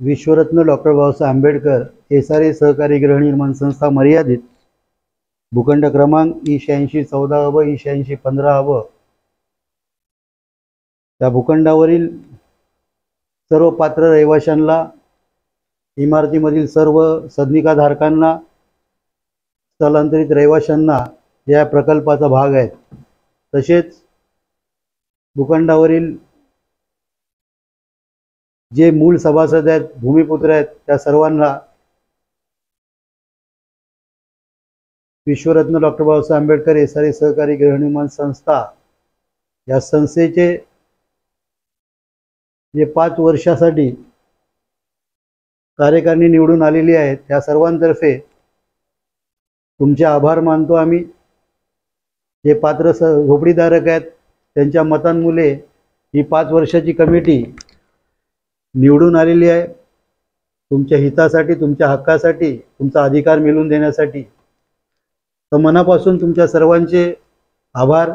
विश्वरत्न doctor Babasaheb Ambedkar SRA सहकारी गृहनिर्माण संस्था मर्यादित भूखंड क्रमांक E8614 व E8615 त्या भूखंडावरील सर्व पात्र रहिवाशांना, इमारतीमधील सर्व सदनिकाधारकांना, स्थलांतरित रहिवाशांना या प्रकल्पाचा भाग आहे। तसेच भूखंडावरील जे मूळ सभासद आहेत, भूमिपुत्र आहेत, त्या सर्वांना विश्वरत्न डॉक्टर बाबासाहेब आंबेडकर एसआरए सहकारी गृहनिर्माण संस्था या संस्थेचे जे 5 वर्षासाठी कार्यकारिणी निवडून आलेली आहे त्या सर्वांतर्फे तुमचे आभार मानतो आम्ही। जे पात्र झोपडीधारक आहेत त्यांच्या मतांमुळे ही 5 वर्षाची कमिटी निवडून आलेली आहे, तुमच्या हितासाठी, तुमच्या हक्कासाठी, तुमचा अधिकार मिळवून देण्यासाठी। तर मनापासून तुमच्या सर्वांचे आभार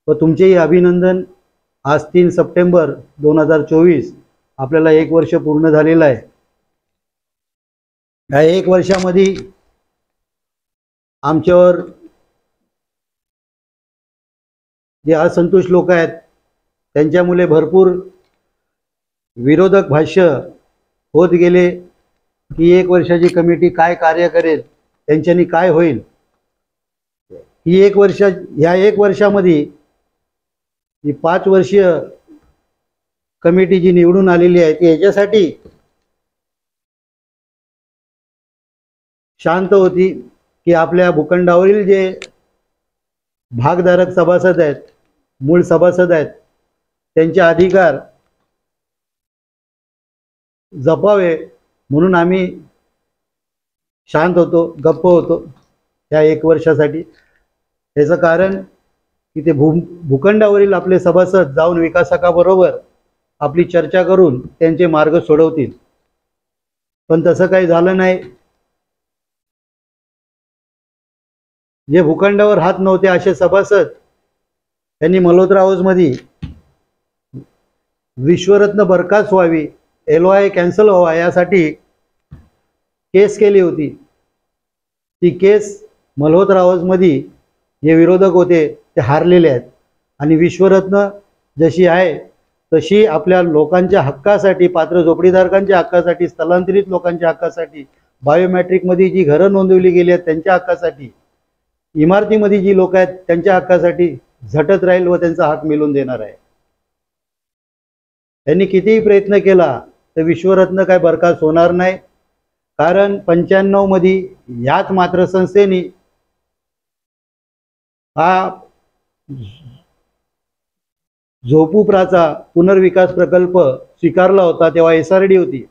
व तुमचेही अभिनंदन। आज 3 सप्टेंबर 2024 आपल्याला 1 वर्ष पूर्ण झालेलं आहे। या 1 वर्षामध्ये आमच्यावर जे असंतुष्ट लोक आहेत त्यांच्यामुळे भरपूर विरोधक भाष्य होत गेले की 1 वर्षाची कमिटी काय कार्य करेल, त्यांच्यानी काय होईल। ही 1 वर्षामध्ये ही 5 वर्षीय कमिटी जी निवडून आलेली आहे ती याच्यासाठी शांत होती की आपल्या भूखंडावरील जे भागधारक सभासद आहेत, मूळ सभासद आहेत, त्यांचे अधिकार जपावे म्हणून आम्ही शांत होतो, गप्प होतो या 1 वर्षासाठी। त्याचं कारण की ते भूखंडावरील आपले सभासद जाऊन विकासकाबरोबर आपली चर्चा करून त्यांचे मार्ग सोडवतील, पण तसं काही झालं नाही। जे भूखंडावर हात नव्हते असे सभासद यांनी मल्होत्रा हाऊसमध्ये विश्वरत्न बरखास्त व्हावी, LOI कॅन्सल व्हावा यासाठी केस केली होती। ती केस मल्होत्रा हाऊसमध्ये जे विरोधक होते ते हारलेले आहेत आणि विश्वरत्न जशी आहे तशी आपल्या लोकांच्या हक्कासाठी, पात्र झोपडीधारकांच्या हक्कासाठी, स्थलांतरित लोकांच्या हक्कासाठी, बायोमेट्रिकमध्ये जी घरं नोंदवली गेली आहेत त्यांच्या हक्कासाठी, इमारतीमध्ये जी लोक आहेत त्यांच्या हक्कासाठी झटत राहील व त्यांचा हक मिळवून देणार आहे। त्यांनी कितीही प्रयत्न केला तर विश्वरत्न काय बरखास्त होणार नाही, कारण 95 मध्ये याच मात्र संस्थेने हा झोपुप्राचा पुनर्विकास प्रकल्प स्वीकारला होता। तेव्हा SRD होती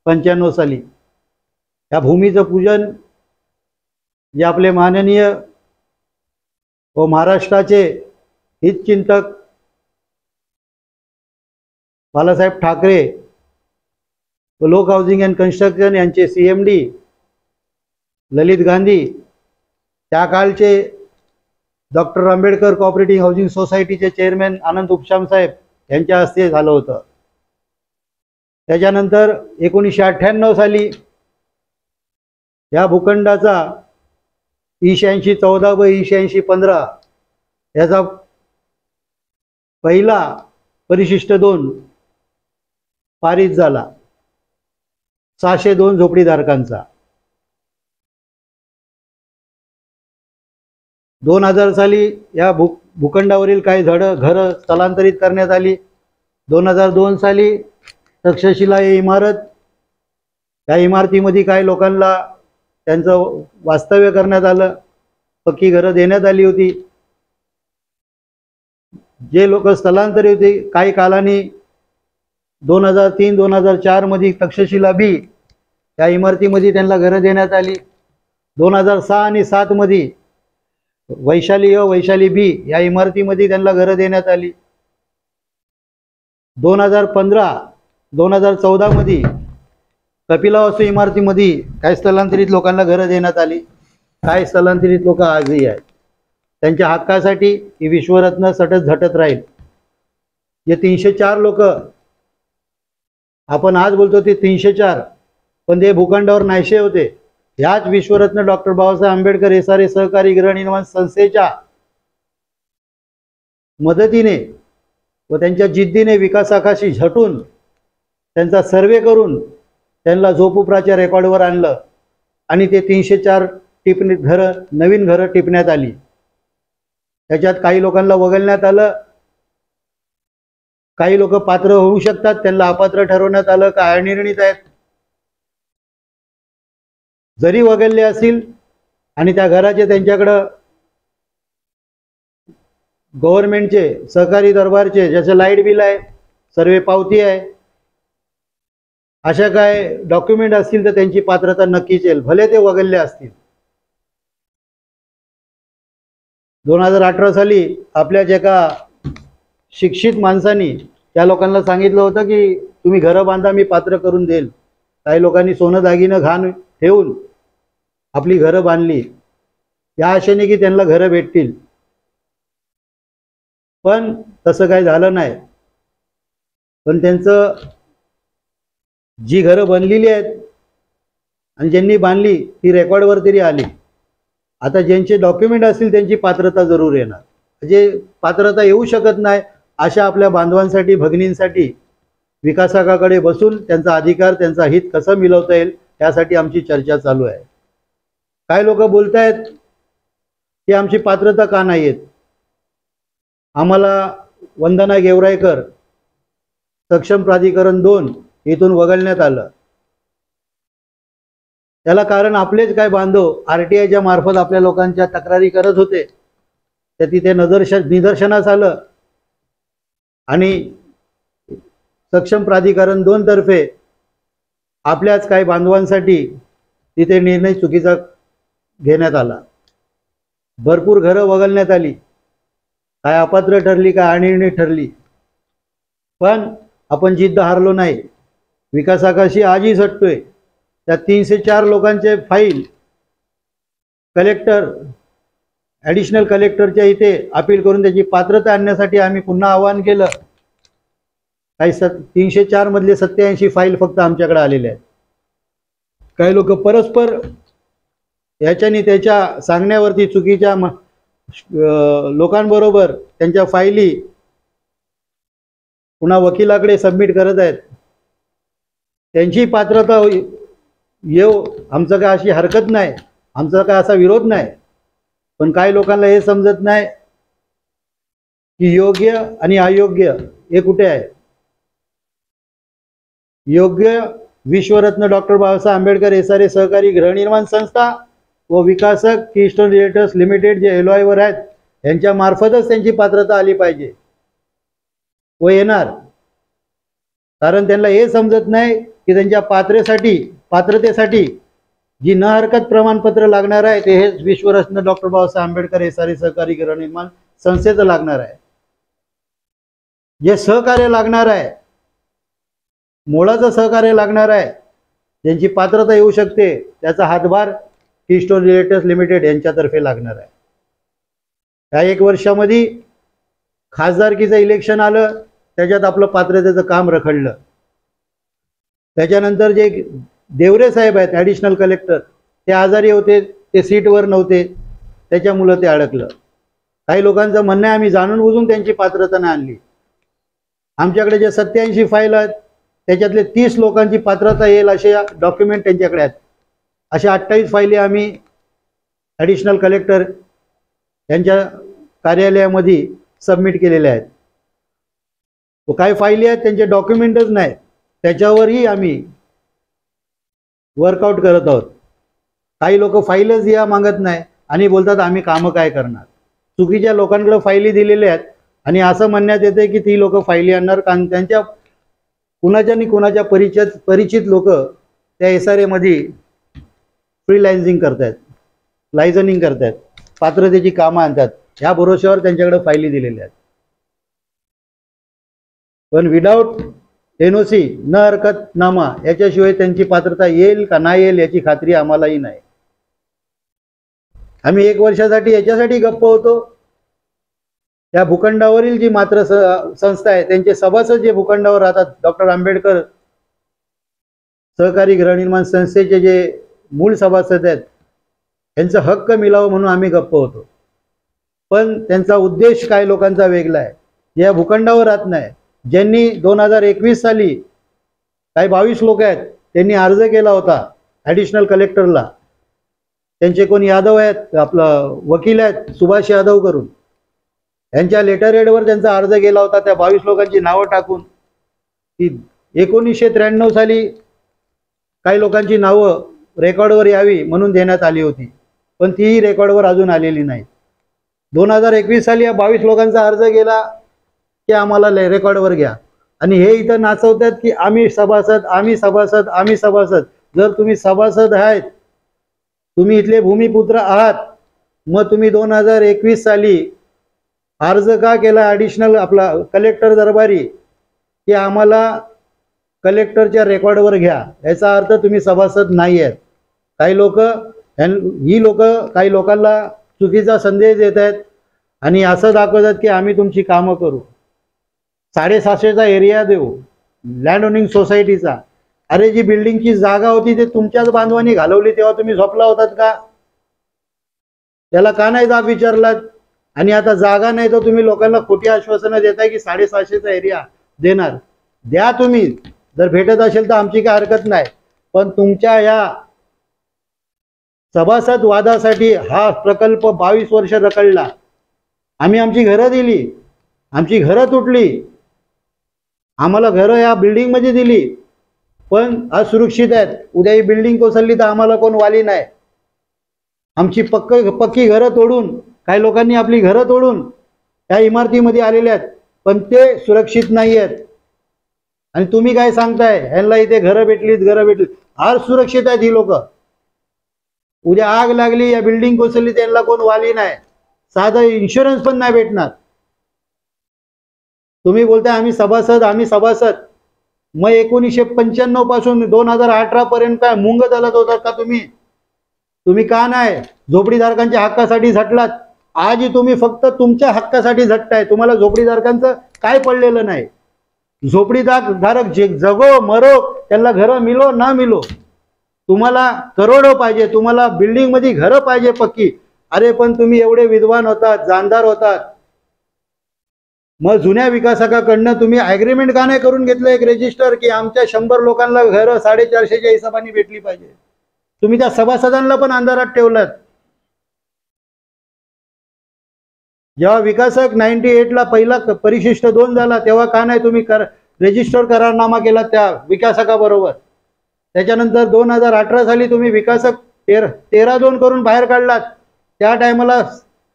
95 साली। या भूमीचं पूजन जे आपले माननीय व महाराष्ट्राचे हितचिंतक बाळासाहेब ठाकरे व लोक हाऊसिंग अँड कन्स्ट्रक्शन यांचे CMD ललित गांधी, त्या काळचे डॉक्टर आंबेडकर कोऑपरेटिव्ह हाऊसिंग सोसायटीचे चेअरमॅन आनंद उपशाम साहेब यांच्या हस्ते झालं होतं। त्याच्यानंतर 1998 साली या भूखंडाचा E8614 व E8615 याचा पहिला परिशिष्ट 2 पारित झाला 602 झोपडीधारकांचा। 2000 साली या भूखंडावरील काही घरं स्थलांतरित करण्यात आली। 2002 साली तक्षशिला ही इमारत, या इमारतीमध्ये काही लोकांना त्यांचं वास्तव्य करण्यात आलं, पक्की घरं देण्यात आली होती। जे लोक स्थलांतरित होते काही कालांनी 2003-2004 मध्ये तक्षशिला B या इमारतीमध्ये त्यांना घरं देण्यात आली। 2006 आणि 2007 मध्ये वैशाली A, वैशाली B या इमारतीमध्ये त्यांना घरं देण्यात आली। 2015-2014 मध्ये कपिलावास्तू इमारतीमध्ये काही स्थलांतरित लोकांना घरं देण्यात आली। काही स्थलांतरित लोक आजही आहेत, त्यांच्या हक्कासाठी ही विश्वरत्न सतत झटत राहील। हे 304 लोक आपण आज बोलतो ते 304, पण ते भूखंडावर नाहीसे होते. ह्याच विश्वरत्न डॉक्टर बाबासाहेब आंबेडकर एसआरए सहकारी गृहनिर्माण संस्थेच्या मदतीने व त्यांच्या जिद्दीने विकासाकाशी झटून त्यांचा सर्वे करून त्यांना झोपडपट्टीच्या रेकॉर्डवर आणलं आणि ते 304 घरं, नवीन घरं टिपण्यात आली. त्याच्यात काही लोकांना वगळण्यात आलं, काही लोक पात्र होऊ शकतात, त्यांना अपात्र ठरवण्यात आलं का अनिर्णित आहेत. जरी वगळले असतील आणि त्या घराचे त्यांच्याकडं गव्हर्नमेंटचे सहकारी दरबारचे ज्याचं लाईट बिल आहे, सर्वे पावती आहे, अशा काय डॉक्युमेंट असतील तर त्यांची पात्रता नक्कीच येईल, भले ते वगळले असतील. 2018 साली आपल्याच एका शिक्षित माणसांनी त्या लोकांना सांगितलं होतं की तुम्ही घरं बांधा, मी पात्र करून देईल. काही लोकांनी सोनं दागिनं घाण ठेवून आपली घरं बांधली या आशेने की त्यांना घरं भेटतील, पण तसं काही झालं नाही. पण त्यांचं जी घरं बनलेली आहेत आणि ज्यांनी बांधली ती रेकॉर्डवर तरी आली. आता ज्यांचे डॉक्युमेंट असतील त्यांची पात्रता जरूर येणार. जे पात्रता येऊ शकत नाही अशा आपल्या बांधवांसाठी, भगिनींसाठी विकासकाकडे बसून त्यांचा अधिकार, त्यांचा हित कसं मिळवता येईल यासाठी आमची चर्चा चालू आहे. काय लोक बोलतायत की आमची पात्रता का नाही येत. आम्हाला वंदना गेवराईकर सक्षम प्राधिकरण 2 इथून वगळण्यात आलं. त्याला कारण आपलेच काय बांधव RTIच्या मार्फत आपल्या लोकांच्या तक्रारी करत होते, त्या तिथे निदर्शनास आलं आणि सक्षम प्राधिकरण 2 तर्फे आपल्याच काही बांधवांसाठी तिथे निर्णय चुकीचा घेण्यात आला. भरपूर घरं वगळण्यात आली, काय अपात्र ठरली, काय अनिर्णित ठरली. पण आपण जिद्द हारलो नाही, विकासाकाशी आजही झटतोय. त्या 304 लोकांचे फाईल कलेक्टर, ॲडिशनल कलेक्टरच्या इथे अपील करून त्याची पात्रता आणण्यासाठी आम्ही पुन्हा आवाहन केलं. काही 304 मधले 87 फाईल फक्त आमच्याकडे आलेले आहेत. काही लोक परस्पर याच्यानी त्याच्या सांगण्यावरती चुकीच्या लोकांबरोबर त्यांच्या फाईली पुन्हा वकिलाकडे सबमिट करत आहेत. त्यांची पात्रता येऊ, आमचं काय अशी हरकत नाही, आमचा काय असा विरोध नाही. पण काही लोकांना हे समजत नाही की योग्य आणि अयोग्य हे कुठे आहे. योग्य विश्वरत्न डॉक्टर बाबासाहेब आंबेडकर एसआरए सहकारी गृहनिर्माण संस्था व विकासक कीस्टोन रिएटर्स लिमिटेड जे LOI वर आहेत यांच्या मार्फतच त्यांची पात्रता आली पाहिजे व येणार. कारण त्यांना हे समजत नाही की त्यांच्या पात्रतेसाठी जी न हरकत प्रमाणपत्र लागणार आहे ते हेच विश्वरत्न डॉक्टर बाबासाहेब आंबेडकर एसआरए सहकारी गृहनिर्माण संस्थेचं लागणार आहे. जे सहकार्य लागणार आहे, मोलाचं सहकार्य लागणार आहे, ज्यांची पात्रता येऊ शकते, त्याचा हातभार कीस्टोन रिएटर्स लिमिटेड यांच्यातर्फे लागणार आहे. या 1 वर्षामध्ये खासदारकीचं इलेक्शन आलं, त्याच्यात आपलं पात्रतेचं काम रखडलं. त्याच्यानंतर जे देवरे साहेब आहेत ॲडिशनल कलेक्टर, ते आजारी होते, ते सीटवर नव्हते, त्याच्यामुळं ते अडकलं. काही लोकांचं म्हणणं आहे आम्ही जाणून बुजून त्यांची पात्रता नाही आणली. आमच्याकडे जे 87 फाईल आहेत त्याच्यातले 30 लोकांची पात्रता येईल असे डॉक्युमेंट त्यांच्याकडे आहेत. अशा 28 फाईली आम्ही ॲडिशनल कलेक्टर यांच्या कार्यालयामध्ये सबमिट केलेल्या आहेत. व काही फाईली आहेत त्यांचे डॉक्युमेंटच नाही, त्याच्यावरही आम्ही वर्कआउट करत आहोत. काही लोक फाईलच या मागत नाही आणि बोलतात आम्ही कामं काय करणार. चुकीच्या लोकांकडे फाईली दिलेल्या आहेत आणि असं म्हणण्यात येते की ती लोक फाईली आणणार, कारण त्यांच्या कुणाच्या परिचित लोक त्या SRA मध्ये फ्रीलायझिंग करतात, लायझनिंग करतात, पात्रतेची कामं आणतात. ह्या भरोश्यावर त्यांच्याकडे फाईली दिलेल्या आहेत. पण विदाउट NOC न हरकतनामा याच्याशिवाय त्यांची पात्रता येईल का नाही येईल याची खात्री आम्हालाही नाही. आम्ही 1 वर्षासाठी याच्यासाठी गप्प होतो, त्या भूखंडावरील जी मात्र संस्था आहे त्यांचे सभासद जे भूखंडावर राहतात, डॉक्टर आंबेडकर सहकारी गृहनिर्माण संस्थेचे जे मूळ सभासद आहेत यांचा हक्क मिळावं म्हणून आम्ही गप्प होतो, पण त्यांचा उद्देश काय लोकांचा वेगळा आहे. या भूखंडावर राहत नाही. ज्यांनी 2021 साली काही 22 लोक आहेत त्यांनी अर्ज केला होता ॲडिशनल कलेक्टरला, त्यांचे कोण यादव आहेत, आपलं वकील आहेत सुभाष यादव करून, यांच्या लेटर हेडवर त्यांचा अर्ज गेला होता त्या 22 लोकांची नावं टाकून की 1993 साली काही लोकांची नावं रेकॉर्डवर यावी म्हणून देण्यात आली होती, पण तीही रेकॉर्डवर अजून आलेली नाही. 2021 साली या 22 लोकांचा अर्ज गेला की आम्हाला रेकॉर्डवर घ्या, आणि हे इथं नाचवतात की आम्ही सभासद आम्ही सभासद आम्ही सभासद. जर तुम्ही सभासद आहेत, तुम्ही इथले भूमिपुत्र आहात, मग तुम्ही 2021 साली अर्ज का केला ॲडिशनल आपला कलेक्टर दरबारी की आम्हाला कलेक्टरच्या रेकॉर्डवर घ्या, याचा अर्थ तुम्ही सभासद नाही आहेत. काही लोक काही लोकांना चुकीचा संदेश देत आहेत आणि असं दाखवतात की आम्ही तुमची कामं करू. 750चा एरिया देऊ लँड ओनिंग सोसायटीचा. अरे जी बिल्डिंगची जागा होती ते तुमच्याच बांधवांनी घालवली, तेव्हा तुम्ही झोपला होतात का? त्याला का नाही जाब विचारलात? आणि आता जागा नाही तर तुम्ही लोकांना खोटी आश्वासनं देताय की 750चा एरिया देणार. द्या तुम्ही, जर भेटत असेल तर आमची काय हरकत नाही, पण तुमच्या या सभासद वादासाठी हा प्रकल्प 22 वर्ष रखडला. आम्ही आमची घरं दिली, आमची घरं तुटली, आम्हाला घरं या बिल्डिंगमध्ये दिली, पण आज सुरक्षित आहेत. उद्या ही बिल्डिंग कोसळली तर आम्हाला कोण वाली नाही. आमची पक्की घरं तोडून काही लोकांनी आपली घरं तोडून त्या इमारतीमध्ये आलेले आहेत, पण ते सुरक्षित नाही आहेत. आणि तुम्ही काय सांगताय ह्यांना इथे घरं भेटलीत. आज सुरक्षित आहेत ही लोक. उद्या आग लागली, या बिल्डिंग कोसळली, त्यांना कोण वाली नाही, साधा इन्शुरन्स पण नाही भेटणार. तुम्ही बोलताय आम्ही सभासद. मग 1995 पासून 2018 पर्यंत काय मुंग चालत होतात का तुम्ही का नाही झोपडीधारकांच्या हक्कासाठी झटलात? आजही तुम्ही फक्त तुमच्या हक्कासाठी झटताय. तुम्हाला झोपडीधारकांचं काय पडलेलं नाही. झोपडीधारक जगो मरो, त्यांना घरं मिलो ना मिलो, तुम्हाला करोडो पाहिजे, तुम्हाला बिल्डिंग मध्ये घरं पाहिजे पक्की. अरे पण तुम्ही एवढे विद्वान होतात, जाणदार होतात, मग जुन्या विकासकाकडनं तुम्ही ॲग्रीमेंट का नाही करून घेतलं एक रजिस्टर की आमच्या 100 लोकांना घरं 450च्या हिशोबाने भेटली पाहिजे? तुम्ही त्या सभासदांना पण अंधारात ठेवलात. जेव्हा विकासक 98ला पहिला परिशिष्ट 2 झाला तेव्हा का नाही तुम्ही रजिस्टर करारनामा केला त्या विकासकाबरोबर? त्याच्यानंतर 2018 साली तुम्ही विकासक 13-2 करून बाहेर काढलात. त्या टायमाला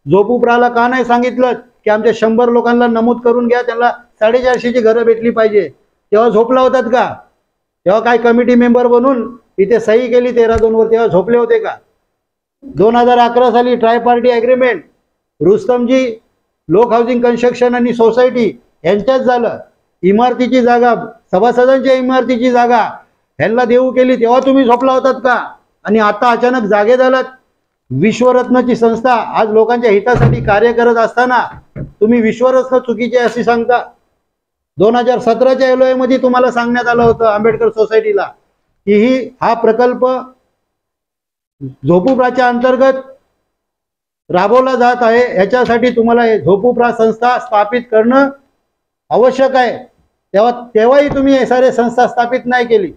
झोपुप्राला का नाही सांगितलं की आमच्या 100 लोकांना नमूद करून घ्या, त्यांना 450ची घरं भेटली पाहिजे? तेव्हा झोपला होतात का? तेव्हा काय कमिटी मेंबर बनून इथे सही केली 13-2 वर, तेव्हा झोपले होते का? 2011 साली ट्राय पार्टी ॲग्रीमेंट रुस्तमजी लोक हाऊसिंग कन्स्ट्रक्शन आणि सोसायटी यांच्याच झालं. इमारतीची जागा, सभासदांच्या इमारतीची जागा ह्यांना देऊ केली, तेव्हा तुम्ही झोपला होतात का? आणि आता अचानक जागे झालात. विश्वरत्नची संस्था आज लोकांच्या हितासाठी कार्य करत असताना तुम्ही विश्वरत्न चुकीचे असे सांगता. 2017च्या LOA मध्ये तुम्हाला सांगण्यात आलं होतं आंबेडकर सोसायटीला की हा प्रकल्प झोपुप्राच्या अंतर्गत राबवला जात आहे, ह्याच्यासाठी तुम्हाला झोपुप्रा संस्था स्थापित करणं आवश्यक आहे. तेव्हाही तुम्ही SRA संस्था स्थापित नाही केली.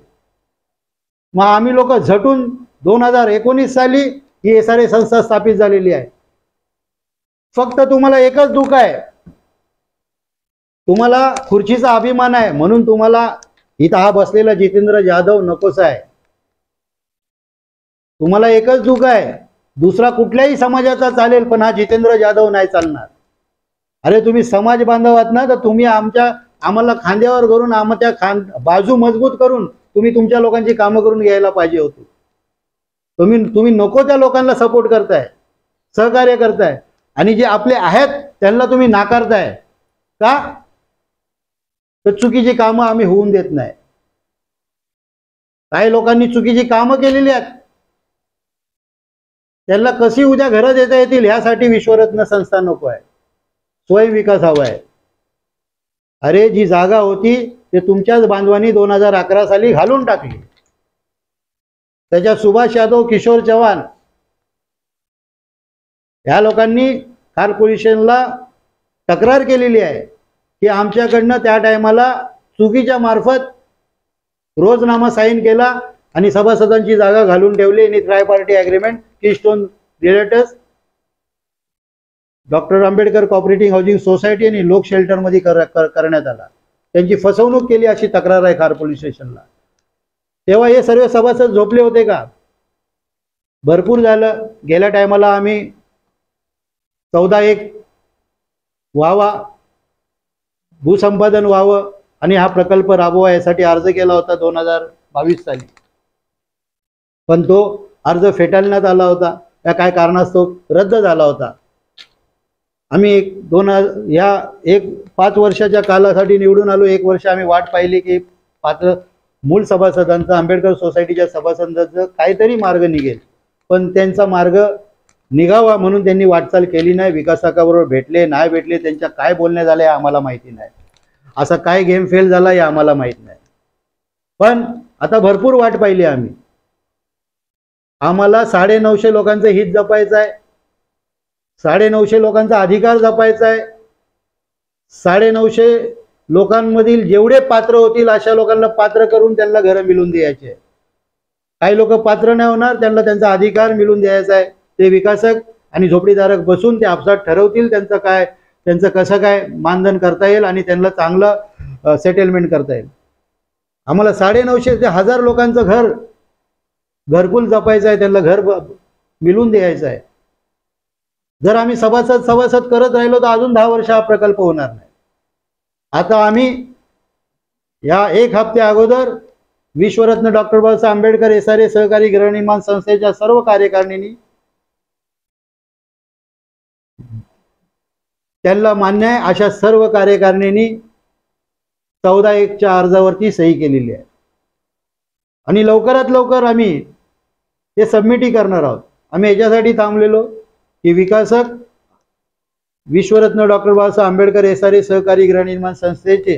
मग आम्ही लोक झटून 2019 साली ही SRA संस्था स्थापित झालेली आहे. फक्त तुम्हाला एकच दुःख आहे, तुम्हाला खुर्चीचा अभिमान आहे म्हणून तुम्हाला इथं हा बसलेला जितेंद्र जाधव नकोसा आहे. तुम्हाला एकच दुःख आहे, दुसरा कुठल्याही समाजाचा चालेल पण हा जितेंद्र जाधव नाही चालणार. अरे तुम्ही समाज बांधव आहात ना, तर तुम्ही आम्हाला खांद्यावर करून आमच्या बाजू मजबूत करून तुम्ही तुमच्या लोकांची कामं करून घ्यायला पाहिजे होती. तुम्ही नको त्या लोकांना सपोर्ट करताय, सहकार्य करताय, आणि जे आपले आहेत त्यांना तुम्ही नाकारताय का? तर चुकीची कामं आम्ही होऊन देत नाही. काही लोकांनी चुकीची कामं केलेली आहेत, त्यांना कशी उद्या घरं देता येतील ह्यासाठी विश्वरत्न संस्था नको आहे, स्वयं विकास हवा आहे. अरे जी जागा होती ते तुमच्याच बांधवांनी 2011 साली घालून टाकली. त्याच्यात सुभाष यादव, किशोर चव्हाण या लोकांनी कॉर्पोरेशनला तक्रार केलेली आहे की आमच्याकडनं त्या टायमाला चुकीच्या मार्फत रोजनामा साईन केला आणि सभासदांची जागा घालून ठेवली आणि tri party agreement Keystone Realtors doctor Ambedkar cooperative housing society आणि लोक शेल्टरमध्ये करण्यात आला. त्यांची फसवणूक केली अशी तक्रार आहे पोलीस स्टेशनला. तेव्हा हे सर्व सभासद झोपले होते का? भरपूर झालं. गेल्या टायमाला आम्ही 14/1 व्हावा, भूसंपादन व्हावं आणि हा प्रकल्प राबवा यासाठी अर्ज केला होता 2022 साली, पण तो अर्ज फेटाळण्यात आला होता. त्या काय कारणास्तव रद्द झाला होता. आम्ही 5 वर्षाच्या कालासाठी निवडून आलो. 1 वर्ष आम्ही वाट पाहिली की पात्र मूळ सभासदांचा, आंबेडकर सोसायटीच्या सभासदांचं काहीतरी मार्ग निघेल, पण त्यांचा मार्ग निघावा म्हणून त्यांनी वाटचाल केली नाही. विकासकाबरोबर भेटले नाही भेटले, त्यांच्या काय बोलणे झाले आम्हाला माहिती नाही. असा काय गेम फेल झाला हे आम्हाला माहित नाही. पण आता भरपूर वाट पाहिली आम्ही. आम्हाला 950 लोकांचं हित जपायचं आहे, 950 लोकांचा अधिकार जपायचा आहे. 950 लोकांमधील जेवढे पात्र होतील अशा लोकांना पात्र करून त्यांना घरं मिळून द्यायचे. काही लोक पात्र नाही होणार, त्यांना त्यांचा अधिकार मिळून द्यायचा आहे. ते विकासक आणि झोपडीधारक बसून ते आपसात ठरवतील त्यांचं कसं काय मानधन करता येईल आणि त्यांना चांगलं सेटलमेंट करता येईल. आम्हाला 950 ते 1000 लोकांचं घरकुल जपायचं आहे, त्यांना घर मिळून द्यायचं आहे. जर आम्ही सभासद करत राहिलो तर अजून 10 वर्ष हा प्रकल्प होणार नाही. आता आम्ही या 1 हफ्त्या अगोदर विश्वरत्न डॉक्टर बाबासाहेब आंबेडकर SRA सहकारी गृहनिर्माण संस्थेच्या सर्व कार्यकारिणींनी त्यांना मान्य आहे अशा सर्व कार्यकारिणींनी 14/1च्या अर्जावरती सही केलेली आहे आणि लवकरात लवकर आम्ही हे सबमिटही करणार आहोत. आम्ही याच्यासाठी थांबलेलो की विकासक विश्वरत्न डॉक्टर बाबासाहेब आंबेडकर SRA सहकारी गृहनिर्माण संस्थेचे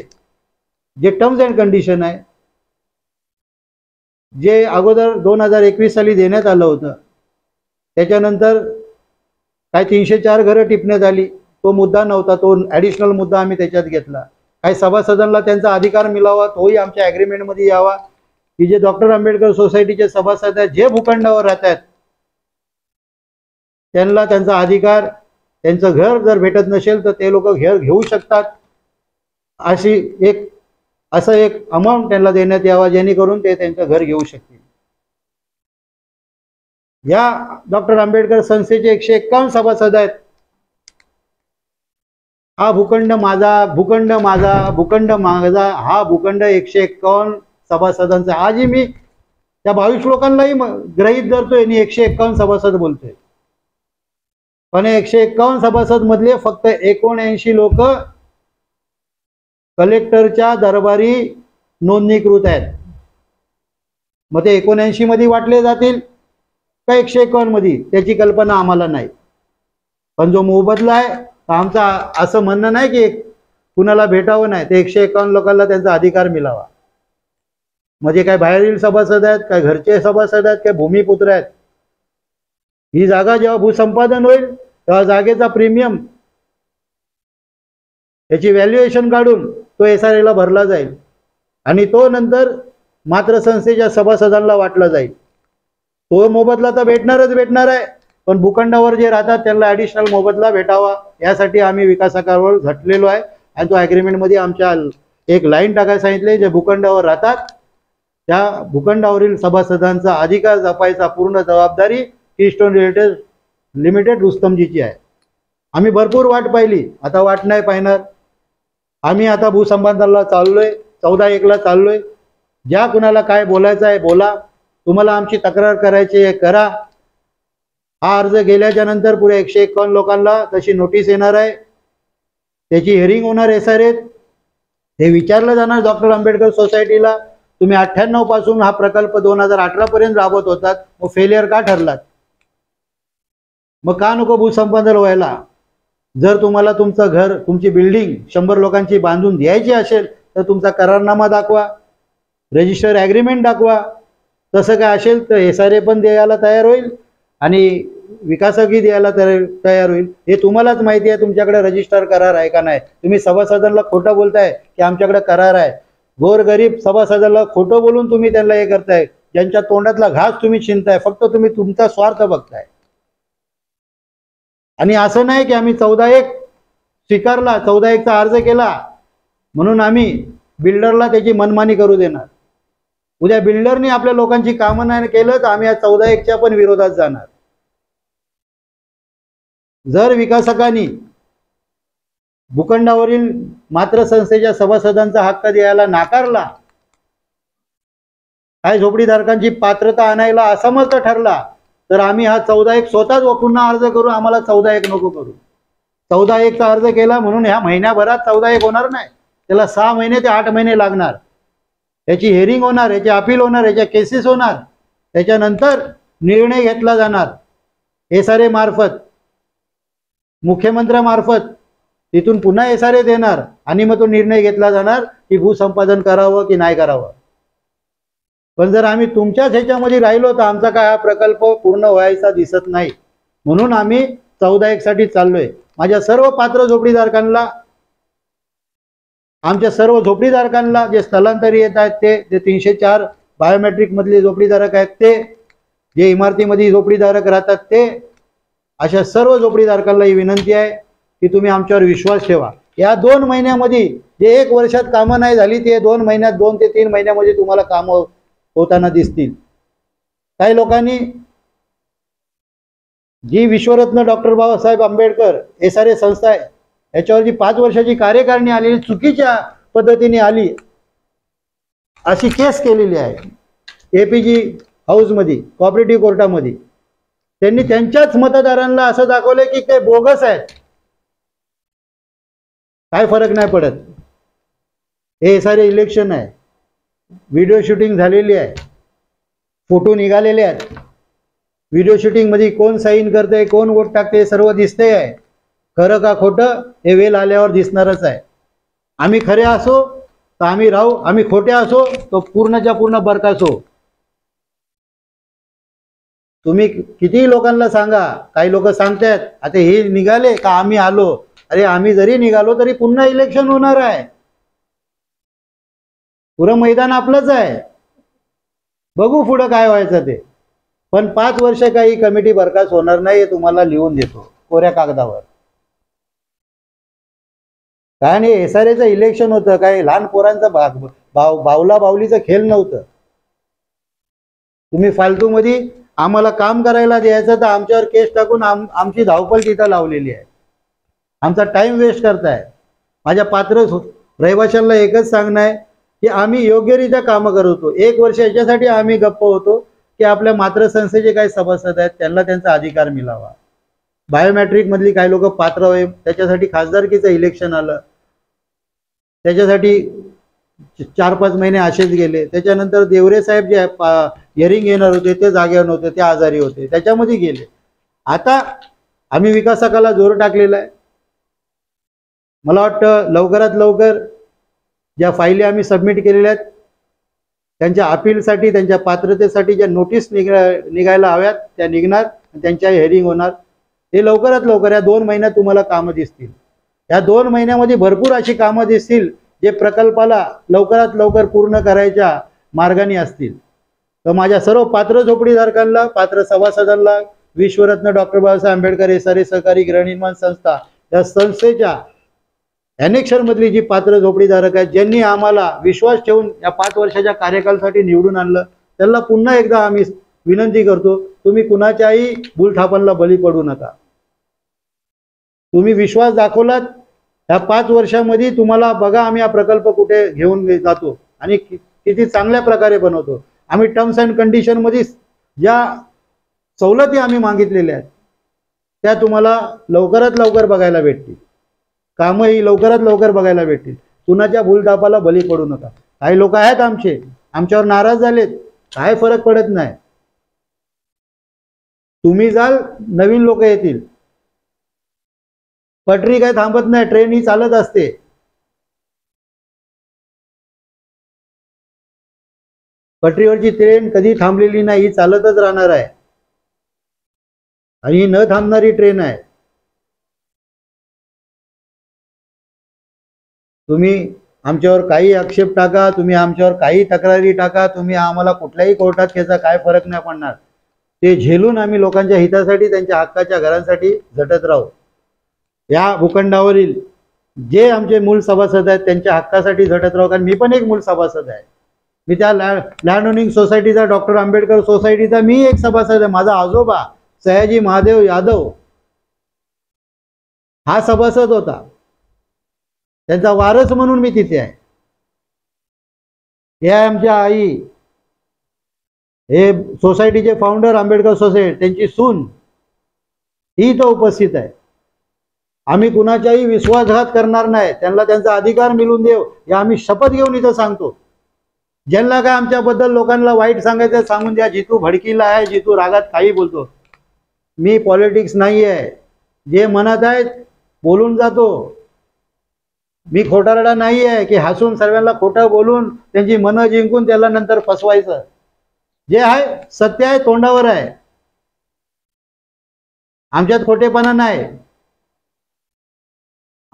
जे टर्म्स अँड कंडिशन आहे, जे अगोदर 2021 साली देण्यात आलं होतं, त्याच्यानंतर काय 304 घरं टिपण्यात आली. तो मुद्दा नव्हता, तो ॲडिशनल मुद्दा आम्ही त्याच्यात घेतला. काही सभासदांना त्यांचा अधिकार मिळावा तोही आमच्या ॲग्रीमेंटमध्ये यावा की जे डॉक्टर आंबेडकर सोसायटीचे सभासद आहेत, जे भूखंडावर राहतात, त्यांना त्यांचा अधिकार, त्यांचं घर जर भेटत नसेल तर ते लोक घर घेऊ शकतात. असं एक अमाऊंट त्यांना देण्यात यावा जेणेकरून ते त्यांचं घर घेऊ शकतील. या डॉक्टर आंबेडकर संस्थेचे 151 सभासद आहेत. हा भूखंड माझा, भूखंड माझा, भूखंड माझा, हा भूखंड 151 सभासदांचा. आजही मी त्या 22 लोकांनाही गृहीत धरतोय आणि 151 सभासद बोलतोय, पण 151 सभासद मधले फक्त 79 लोक कलेक्टरच्या दरबारी नोंदणीकृत आहेत. मग ते 79 मध्ये वाटले जातील का 151 मध्ये त्याची कल्पना आम्हाला नाही. पण जो मोबदला आहे आमचा असं म्हणणं नाही की कुणाला भेटावं नाही, ते 151 लोकांना त्यांचा अधिकार मिळावा. म्हणजे काय बाहेरील सभासद आहेत, काय घरचे सभासद आहेत, काय भूमिपुत्र आहेत. ही जागा जेव्हा भूसंपादन होईल तेव्हा जागेचा प्रीमियम, याची व्हॅल्युएशन काढून तो SRA ला भरला जाईल आणि तो नंतर मात्र संस्थेच्या सभासदांना वाटला जाईल. तो मोबदला तर भेटणार आहे, पण भूखंडावर जे राहतात त्यांना ॲडिशनल मोबदला भेटावा यासाठी आम्ही विकासकावर झटलेलो आहे. आणि तो ॲग्रीमेंटमध्ये आमच्या एक लाईन टाकायला सांगितले, जे भूखंडावर राहतात त्या भूखंडावरील सभासदांचा अधिकार जपायचा पूर्ण जबाबदारी कीस्टोन रिलेटर्स लिमिटेड रुस्तमजीची आहे. आम्ही भरपूर वाट पाहिली, आता वाट नाही पाहणार. आम्ही आता भूसंपादनाला चाललोय, 14/1ला चाललोय. ज्या कुणाला काय बोलायचं आहे बोला, तुम्हाला आमची तक्रार करायची आहे करा. हा अर्ज गेल्याच्या नंतर पुढे 151 लोकांना तशी नोटीस येणार आहे, त्याची हिअरिंग होणार SRAत. ते विचारलं जाणार डॉक्टर आंबेडकर सोसायटीला, तुम्ही 98 पासून हा प्रकल्प 2018 पर्यंत राबवत होतात, मग फेलियर का ठरलात? मग का नको भूसंपादन व्हायला? जर तुम्हाला तुमचं घर, तुमची बिल्डिंग 100 लोकांची बांधून द्यायची असेल तर तुमचा करारनामा दाखवा, रजिस्टर ॲग्रीमेंट दाखवा. तसं काय असेल तर SRA पण द्यायला तयार होईल आणि विकासकही द्यायला तयार होईल. हे तुम्हालाच माहिती आहे तुमच्याकडे रजिस्टर करार आहे का नाही. तुम्ही सभासदांना खोटं बोलताय की आमच्याकडे करार आहे. गोरगरीब सभासदांना खोटं बोलून तुम्ही त्यांना हे करताय. ज्यांच्या तोंडातला घास तुम्ही छिनताय. फक्त तुम्ही तुमचा स्वार्थ बघताय. आणि असं नाही की आम्ही 14-1 स्वीकारला, 14-1चा अर्ज केला म्हणून आम्ही बिल्डरला त्याची मनमानी करू देणार. उद्या बिल्डरनी आपल्या लोकांची कामं नाही केलं तर आम्ही या 14-1च्या पण विरोधात जाणार. जर विकासकांनी भूखंडावरील मात्र संस्थेच्या सभासदांचा हक्क द्यायला नाकारला, काही झोपडीधारकांची पात्रता आणायला असमर्थ ठरला, तर आम्ही हा 14-1 स्वतःच पुन्हा अर्ज करू. आम्हाला 14-1 नको करू. 14-1चा अर्ज केला म्हणून ह्या महिन्याभरात 14-1 होणार नाही. त्याला 6 महिने ते 8 महिने लागणार. याची हेअरिंग होणार, याची अपील होणार, याच्या केसेस होणार. त्याच्यानंतर निर्णय घेतला जाणार SRA मार्फत, मुख्यमंत्र्यामार्फत. तिथून पुन्हा SRA देणार आणि मग तो निर्णय घेतला जाणार की भूसंपादन करावं की नाही करावं. पण जर आम्ही तुमच्याच ह्याच्यामध्ये राहिलो तर आमचा काय हा प्रकल्प पूर्ण व्हायचा दिसत नाही. म्हणून आम्ही 14-1 साठी चाललोय. माझ्या सर्व पात्र झोपडीधारकांना, आमच्या सर्व झोपडीधारकांना जे स्थलांतरी येत आहेत ते 304 बायोमेट्रिक मधले झोपडीधारक आहेत, ते जे इमारतीमध्ये झोपडीधारक राहतात ते, अशा सर्व झोपडीधारकांना ही विनंती आहे की तुम्ही आमच्यावर विश्वास ठेवा. या 2 महिन्यामध्ये जे 1 वर्षात कामं नाही झाली ते 2 महिन्यात, 2 ते 3 महिन्यामध्ये तुम्हाला कामं होताना दिसतील. काही लोकांनी जी विश्वरत्न डॉक्टर बाबासाहेब आंबेडकर SRA संस्था आहे याच्यावरची 5 वर्षाची कार्यकारिणी आलेली चुकीच्या पद्धतीने आली अशी केस केलेली आहे APG हाऊसमध्ये, कॉपरेटिव्ह कोर्टामध्ये. त्यांनी त्यांच्याच मतदारांना असं दाखवलं की ते बोगस आहेत. काय फरक नाही पडत. हे SRA इलेक्शन आहे. व्हिडिओ शूटिंग झालेली आहे, फोटो निघालेले आहेत. व्हिडिओ शूटिंग मध्ये कोण साईन करते, कोण वोट टाकते, सर्व दिसते आहे. खरं का खोटं हे वेळ आल्यावर दिसणारच आहे. आम्ही खरे असो तर आम्ही राहू, आम्ही खोटे असो तो पूर्णच्या पूर्ण बरखासो. तुम्ही किती लोकांना सांगा, काही लोक सांगतात आता हे निघाले का आम्ही आलो. अरे आम्ही जरी निघालो तरी पुन्हा इलेक्शन होणार आहे. पुरं मैदान आपलंच आहे. बघू पुढं काय व्हायचं ते. पण 5 वर्ष काही कमिटी बरखास्त होणार नाही हे तुम्हाला लिहून देतो कोऱ्या कागदावर. काय नाही, SRAचं इलेक्शन होतं, काय लहान पोरांचा बावला बावलीचं खेळ नव्हतं. तुम्ही फालतू मध्ये आम्हाला काम करायला द्यायचं तर आमच्यावर केस टाकून आमची धावपळ तिथं लावलेली आहे. आमचा टाइम वेस्ट करताय. माझ्या पात्र रहिवाशांना एकच सांगणं आहे की आम्ही योग्यरित्या कामं करतो. 1 वर्ष याच्यासाठी आम्ही गप्प होतो की आपल्या मात्र संस्थेचे काही सभासद आहेत त्यांना त्यांचा अधिकार मिळावा. बायोमेट्रिक मधली काही लोक पात्र होईल, त्याच्यासाठी खासदारकीचं इलेक्शन आलं, त्याच्यासाठी 4-5 महिने असेच गेले. त्याच्यानंतर देवरे साहेब जे हिअरिंग येणार होते ते जागेवर नव्हते, ते आजारी होते, त्याच्यामध्ये गेले. आता आम्ही विकासकाला जोर टाकलेला आहे. मला वाटतं लवकरात लवकर ज्या फाईली आम्ही सबमिट केलेल्या आहेत त्यांच्या अपीलसाठी, त्यांच्या पात्रतेसाठी ज्या नोटीस निघायला हव्यात त्या निघणार, त्यांच्या हिअरिंग होणार. हे लवकरात लवकर या 2 महिन्यात तुम्हाला कामं दिसतील. या 2 महिन्यामध्ये भरपूर अशी कामं दिसतील जे प्रकल्पाला लवकरात लवकर पूर्ण करायच्या मार्गाने असतील. तर माझ्या सर्व पात्र झोपडीधारकांना, पात्र सभासदांना विश्वरत्न डॉक्टर बाबासाहेब आंबेडकर SRA सहकारी गृहनिर्माण संस्था या संस्थेच्या ॲनेक्शर मधली जी पात्र झोपडीधारक आहेत ज्यांनी आम्हाला विश्वास ठेवून या 5 वर्षाच्या कार्यकालासाठी निवडून आणलं, त्यांना पुन्हा एकदा आम्ही विनंती करतो, तुम्ही कुणाच्याही भूलथापांना बळी पडू नका. तुम्ही विश्वास दाखवलात या 5 वर्षामध्ये, तुम्हाला बघा आम्ही हा प्रकल्प कुठे घेऊन जातो आणि किती चांगल्या प्रकारे बनवतो. आम्ही टर्म्स अँड कंडिशन मध्ये ज्या सवलती आम्ही मागितलेल्या आहेत त्या तुम्हाला लवकरात लवकर बघायला भेटतील. कामं ही लवकरात लवकर बघायला भेटतील. कुणाच्या भूलथापाला बळी पडू नका. काही लोक आहेत आमच्यावर नाराज झालेत, काय फरक पडत नाही. तुम्ही जाल, नवीन लोक येतील. पटरी काय थांबत नाही, ट्रेन ही चालत असते. पटरीवरची ट्रेन कधी थांबलेली नाही, ही चालतच राहणार आहे आणि ही न थांबणारी ट्रेन आहे. तुम्ही आमच्यावर काही आक्षेप टाका, तुम्ही आमच्यावर काही तक्रारी टाका, तुम्ही आम्हाला कुठल्याही कोर्टात त्याचा काय फरक नाही पडणार. ते झेलून आम्ही लोकांच्या हितासाठी, त्यांच्या हक्काच्या घरांसाठी झटत राहू. या भूखंडावरील जे आमचे मूळ सभासद आहेत त्यांच्या हक्कासाठी झटत राहू. कारण मी पण एक मूळ सभासद आहे. मी त्या लँड ओनिंग सोसायटीचा, डॉक्टर आंबेडकर सोसायटीचा मी एक सभासद आहे. माझा आजोबा सयाजी महादेव यादव हा सभासद होता, त्यांचा वारस म्हणून मी तिथे आहे. हे आमच्या आई, हे सोसायटीचे फाउंडर आंबेडकर सोसायटी, त्यांची सून ही इथं उपस्थित आहे. आम्ही कुणाच्याही विश्वासघात करणार नाही, त्यांना त्यांचा अधिकार मिळवून देऊ हे आम्ही शपथ घेऊन इथं सांगतो. ज्यांना काय आमच्याबद्दल लोकांना वाईट सांगायचं सांगून द्या. जितू भडकीला आहे, जितू रागात काही बोलतो. मी पॉलिटिक्स नाही आहे, जे मनात आहे बोलून जातो. मी खोटारडा नाही आहे की हसून सर्वांना खोटं बोलून त्यांची मनं जिंकून त्याला नंतर फसवायचं. जे आहे सत्य आहे, तोंडावर आहे. आमच्यात खोटेपणा नाही.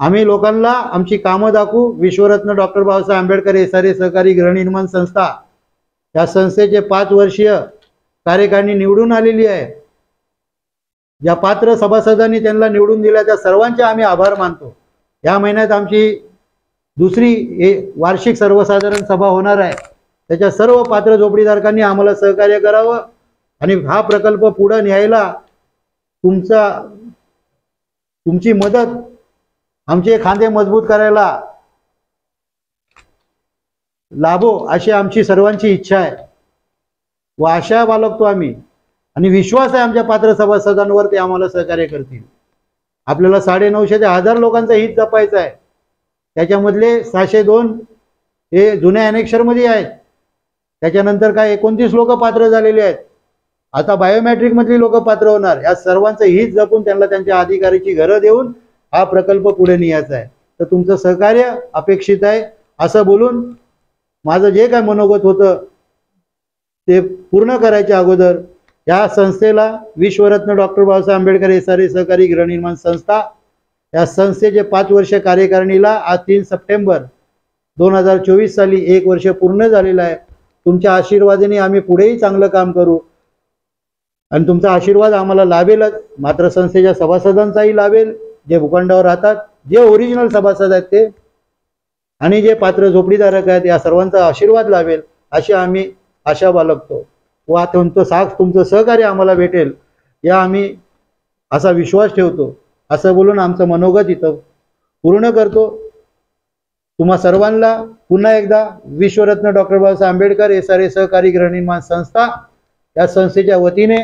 आम्ही लोकांना आमची कामं दाखवू. विश्वरत्न डॉक्टर बाबासाहेब आंबेडकर SRA सहकारी गृहनिर्माण संस्था, या संस्थेचे 5 वर्षीय कार्यकारिणी निवडून आलेली आहे. ज्या पात्र सभासदांनी त्यांना निवडून दिल्या त्या सर्वांचे आम्ही आभार मानतो. या महिन्यात आमची दुसरी वार्षिक सर्वसाधारण सभा होणार आहे. त्याच्या सर्व पात्र झोपडीधारकांनी आम्हाला सहकार्य करावं आणि हा प्रकल्प पुढे न्यायला तुमची मदत, आमचे खांदे मजबूत करायला लाभो अशी आमची सर्वांची इच्छा आहे व आशा बाळगतो आम्ही. आणि विश्वास आहे आमच्या पात्र सभासदांवर, ते आम्हाला सहकार्य करतील. आपल्याला 950 ते 1000 लोकांचं हित जपायचं आहे. त्याच्यामधले 602 हे जुन्या ॲनेक्शरमध्ये आहेत. त्याच्यानंतर काय 29 लोक पात्र झालेले आहेत. आता बायोमेट्रिक मधली लोक पात्र होणार. या सर्वांचं हित जपून त्यांना त्यांच्या अधिकाराची घरं देऊन हा प्रकल्प पुढे न्यायचा आहे. तर तुमचं सहकार्य अपेक्षित आहे. असं बोलून माझं जे काय मनोगत होतं ते पूर्ण करायच्या अगोदर या संस्थेला विश्वरत्न डॉक्टर बाबासाहेब आंबेडकर SRA सहकारी गृहनिर्माण संस्था, या संस्थेचे 5 वर्ष कार्यकारिणीला आज 3 सप्टेंबर 2024 साली 1 वर्ष पूर्ण झालेलं आहे. तुमच्या आशीर्वादाने आम्ही पुढेही चांगलं काम करू आणि तुमचा आशीर्वाद आम्हाला लाभेलच. मात्र संस्थेच्या सभासदांचाही लाभेल, जे भूखंडावर राहतात, जे ओरिजिनल सभासद आहेत ते, आणि जे पात्र झोपडीधारक आहेत, या सर्वांचा आशीर्वाद लाभेल अशी आम्ही आशा बाळगतो. व तुमचं सहकार्य आम्हाला भेटेल या आम्ही असा विश्वास ठेवतो. असं बोलून आमचं मनोगत इथं पूर्ण करतो. तुम्हा सर्वांना पुन्हा एकदा विश्वरत्न डॉक्टर बाबासाहेब आंबेडकर SRA सहकारी गृहनिर्माण संस्था या संस्थेच्या वतीने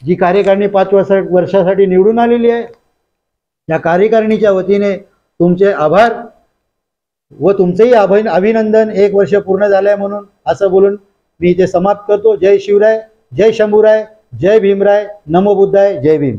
जी कार्यकारिणी 5 वर्षासाठी निवडून आलेली आहे, या कार्यकारिणीच्या वतीने तुमचे आभार व तुमचेही अभिनंदन. 1 वर्ष पूर्ण झाले म्हणून असं बोलून मी इथे समाप्त करतो. जय शिवराय, जय शंभूराय, जय भीमराय, नमो बुद्धाय, जय भीम.